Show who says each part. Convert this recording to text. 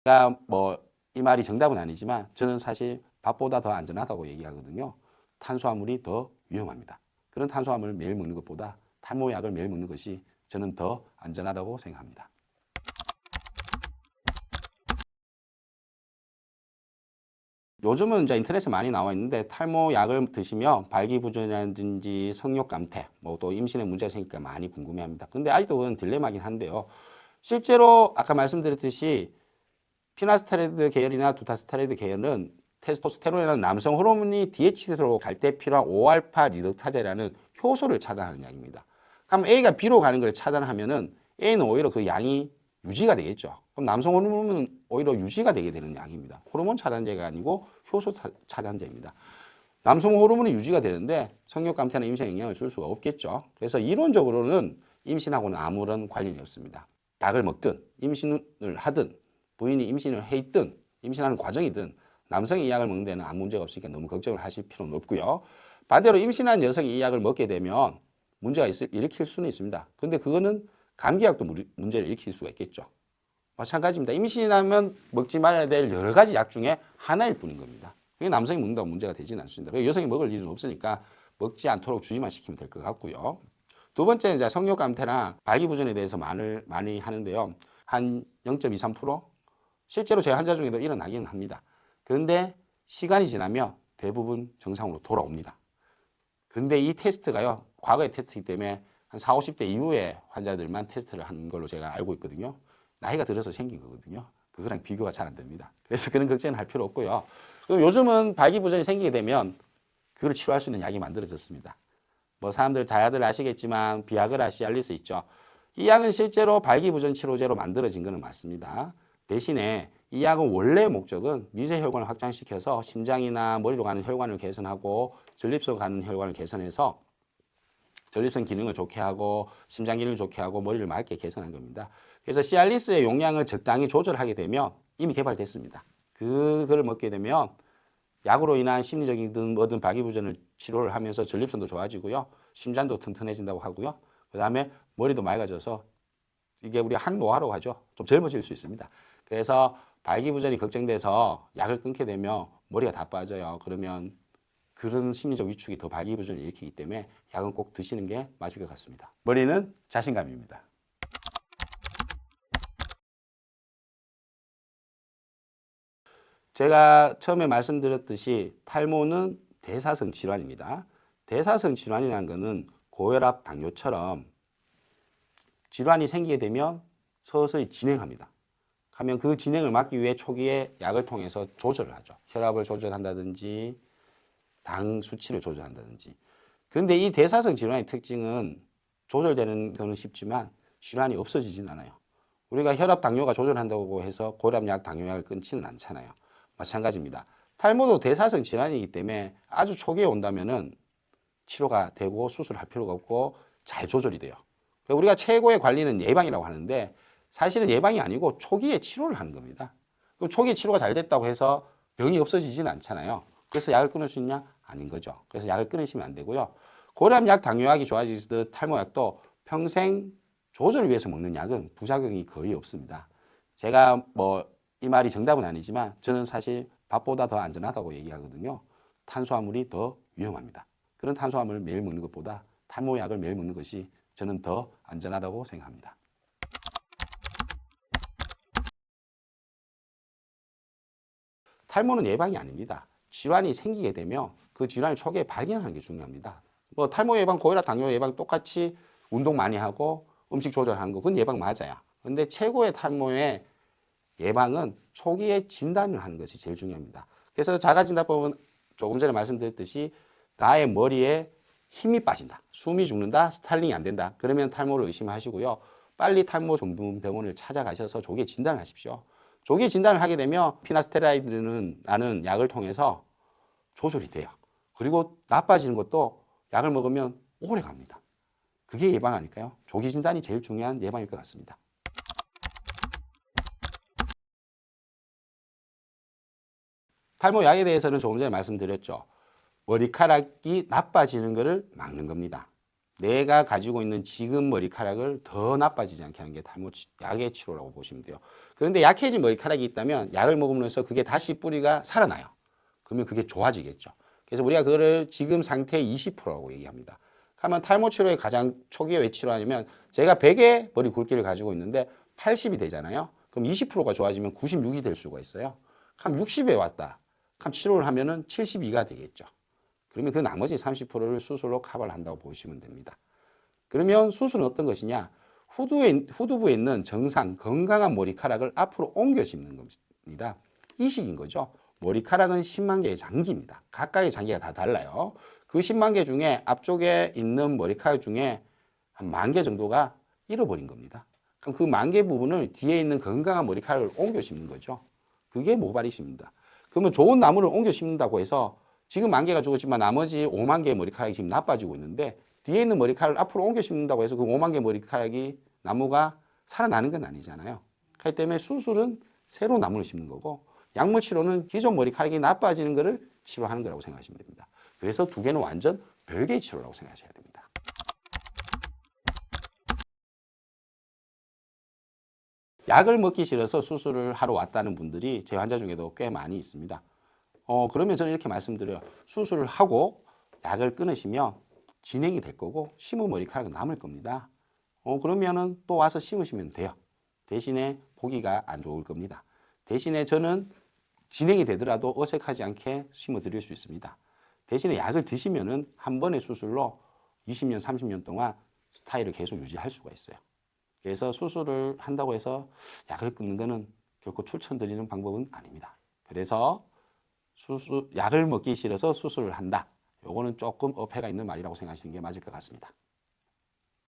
Speaker 1: 제가 뭐 이 말이 정답은 아니지만 저는 사실 밥보다 더 안전하다고 얘기하거든요. 탄수화물이 더 위험합니다. 그런 탄수화물을 매일 먹는 것보다 탈모약을 매일 먹는 것이 저는 더 안전하다고 생각합니다. 요즘은 이제 인터넷에 많이 나와 있는데 탈모약을 드시면 발기부전이라든지 성욕 감퇴, 뭐 또 임신에 문제가 생기니까 많이 궁금해합니다. 근데 아직도 그건 딜레마긴 한데요. 실제로 아까 말씀드렸듯이 피나스타리드 계열이나 두타스타리드 계열은 테스토스테론이라는 남성 호르몬이 DHT로 갈 때 필요한 5알파 리덕타제라는 효소를 차단하는 약입니다. 그럼 A가 B로 가는 걸 차단하면은 A는 오히려 그 양이 유지가 되겠죠. 그럼 남성 호르몬은 오히려 유지가 되게 되는 약입니다. 호르몬 차단제가 아니고 효소 차단제입니다. 남성 호르몬이 유지가 되는데 성욕 감퇴나 임신에 영향을 줄 수가 없겠죠. 그래서 이론적으로는 임신하고는 아무런 관련이 없습니다. 약을 먹든 임신을 하든 부인이 임신을 해 있든 임신하는 과정이든 남성이 이 약을 먹는 데는 아무 문제가 없으니까 너무 걱정을 하실 필요는 없고요. 반대로 임신한 여성이 이 약을 먹게 되면 문제가 일으킬 수는 있습니다. 근데 그거는 감기약도 문제를 일으킬 수가 있겠죠. 마찬가지입니다. 임신하면 먹지 말아야 될 여러 가지 약 중에 하나일 뿐인 겁니다. 그게 남성이 먹는다고 문제가 되지는 않습니다. 여성이 먹을 일은 없으니까 먹지 않도록 주의만 시키면 될 것 같고요. 두 번째는 이제 성욕 감퇴나 발기부전에 대해서 많이 하는데요. 한 0.23%? 실제로 제 환자 중에도 일어나기는 합니다. 그런데 시간이 지나면 대부분 정상으로 돌아옵니다. 근데 이 테스트가요, 과거의 테스트이기 때문에 한 40, 50대 이후에 환자들만 테스트를 하는 걸로 제가 알고 있거든요. 나이가 들어서 생긴 거거든요. 그거랑 비교가 잘 안 됩니다. 그래서 그런 걱정은 할 필요 없고요. 그리고 요즘은 발기부전이 생기게 되면 그걸 치료할 수 있는 약이 만들어졌습니다. 뭐 사람들 다들 아시겠지만 비아그라, 시알리스 있죠. 이 약은 실제로 발기부전 치료제로 만들어진 것은 맞습니다. 대신에 이 약은 원래 목적은 미세 혈관을 확장시켜서 심장이나 머리로 가는 혈관을 개선하고 전립선 가는 혈관을 개선해서 전립선 기능을 좋게 하고 심장 기능을 좋게 하고 머리를 맑게 개선한 겁니다. 그래서 시알리스의 용량을 적당히 조절하게 되면 이미 개발됐습니다. 그걸 먹게 되면 약으로 인한 심리적이든 뭐든 발기부전을 치료를 하면서 전립선도 좋아지고요. 심장도 튼튼해진다고 하고요. 그 다음에 머리도 맑아져서 이게 우리 항노화라고 하죠. 좀 젊어질 수 있습니다. 그래서 발기부전이 걱정돼서 약을 끊게 되면 머리가 다 빠져요. 그러면 그런 심리적 위축이 더 발기부전을 일으키기 때문에 약은 꼭 드시는 게 맞을 것 같습니다. 머리는 자신감입니다. 제가 처음에 말씀드렸듯이 탈모는 대사성 질환입니다. 대사성 질환이라는 것은 고혈압, 당뇨처럼 질환이 생기게 되면 서서히 진행합니다. 하면 그 진행을 막기 위해 초기에 약을 통해서 조절을 하죠. 혈압을 조절한다든지 당 수치를 조절한다든지. 그런데 이 대사성 질환의 특징은 조절되는 것은 쉽지만 질환이 없어지진 않아요. 우리가 혈압, 당뇨가 조절한다고 해서 고혈압약, 당뇨약을 끊지는 않잖아요. 마찬가지입니다. 탈모도 대사성 질환이기 때문에 아주 초기에 온다면은 치료가 되고 수술할 필요가 없고 잘 조절이 돼요. 우리가 최고의 관리는 예방이라고 하는데 사실은 예방이 아니고 초기에 치료를 하는 겁니다. 초기에 치료가 잘 됐다고 해서 병이 없어지지는 않잖아요. 그래서 약을 끊을 수 있냐? 아닌 거죠. 그래서 약을 끊으시면 안 되고요. 고혈압약, 당뇨약이 좋아지듯 탈모약도 평생 조절을 위해서 먹는 약은 부작용이 거의 없습니다. 제가 뭐 이 말이 정답은 아니지만 저는 사실 밥보다 더 안전하다고 얘기하거든요. 탄수화물이 더 위험합니다. 그런 탄수화물을 매일 먹는 것보다 탈모약을 매일 먹는 것이 저는 더 안전하다고 생각합니다. 탈모는 예방이 아닙니다. 질환이 생기게 되면 그 질환을 초기에 발견하는 게 중요합니다. 뭐 탈모 예방, 고혈압, 당뇨 예방 똑같이 운동 많이 하고 음식 조절하는 거 그건 예방 맞아요. 근데 최고의 탈모의 예방은 초기에 진단을 하는 것이 제일 중요합니다. 그래서 자가진단법은 조금 전에 말씀드렸듯이 나의 머리에 힘이 빠진다, 숨이 죽는다, 스타일링이 안 된다. 그러면 탈모를 의심하시고요. 빨리 탈모 전문 병원을 찾아가셔서 조기에 진단을 하십시오. 조기에 진단을 하게 되면 피나스테라이드는 라는 약을 통해서 조절이 돼요. 그리고 나빠지는 것도 약을 먹으면 오래 갑니다. 그게 예방 아닐까요? 조기 진단이 제일 중요한 예방일 것 같습니다. 탈모 약에 대해서는 조금 전에 말씀드렸죠. 머리카락이 나빠지는 것을 막는 겁니다. 내가 가지고 있는 지금 머리카락을 더 나빠지지 않게 하는 게 탈모 약의 치료라고 보시면 돼요. 그런데 약해진 머리카락이 있다면 약을 먹으면서 그게 다시 뿌리가 살아나요. 그러면 그게 좋아지겠죠. 그래서 우리가 그거를 지금 상태의 20%라고 얘기합니다. 하면 탈모 치료의 가장 초기에 왜 치료하냐면 제가 100의 머리 굵기를 가지고 있는데 80이 되잖아요. 그럼 20%가 좋아지면 96이 될 수가 있어요. 그럼 60에 왔다. 그럼 치료를 하면은 72가 되겠죠. 그러면 그 나머지 30%를 수술로 커버를 한다고 보시면 됩니다. 그러면 수술은 어떤 것이냐? 후두부에 있는 정상 건강한 머리카락을 앞으로 옮겨 심는 겁니다. 이식인 거죠. 머리카락은 10만 개의 장기입니다. 각각의 장기가 다 달라요. 그 10만 개 중에 앞쪽에 있는 머리카락 중에 한 10,000개 정도가 잃어버린 겁니다. 그럼 그 10,000개 부분을 뒤에 있는 건강한 머리카락을 옮겨 심는 거죠. 그게 모발이십니다. 그러면 좋은 나무를 옮겨 심는다고 해서 지금 10,000개가 죽었지만 나머지 5만 개의 머리카락이 지금 나빠지고 있는데 뒤에 있는 머리카락을 앞으로 옮겨 심는다고 해서 그 5만 개 머리카락이 나무가 살아나는 건 아니잖아요. 그렇기 때문에 수술은 새로 나무를 심는 거고 약물 치료는 기존 머리카락이 나빠지는 것을 치료하는 거라고 생각하시면 됩니다. 그래서 두 개는 완전 별개의 치료라고 생각하셔야 됩니다. 약을 먹기 싫어서 수술을 하러 왔다는 분들이 제 환자 중에도 꽤 많이 있습니다. 그러면 저는 이렇게 말씀드려요. 수술을 하고 약을 끊으시면 진행이 될 거고 심은 머리카락은 남을 겁니다. 그러면은 또 와서 심으시면 돼요. 대신에 보기가 안 좋을 겁니다. 대신에 저는 진행이 되더라도 어색하지 않게 심어 드릴 수 있습니다. 대신에 약을 드시면은 한 번의 수술로 20년, 30년 동안 스타일을 계속 유지할 수가 있어요. 그래서 수술을 한다고 해서 약을 끊는 거는 결코 추천드리는 방법은 아닙니다. 그래서 약을 먹기 싫어서 수술을 한다. 요거는 조금 어폐가 있는 말이라고 생각하시는 게 맞을 것 같습니다.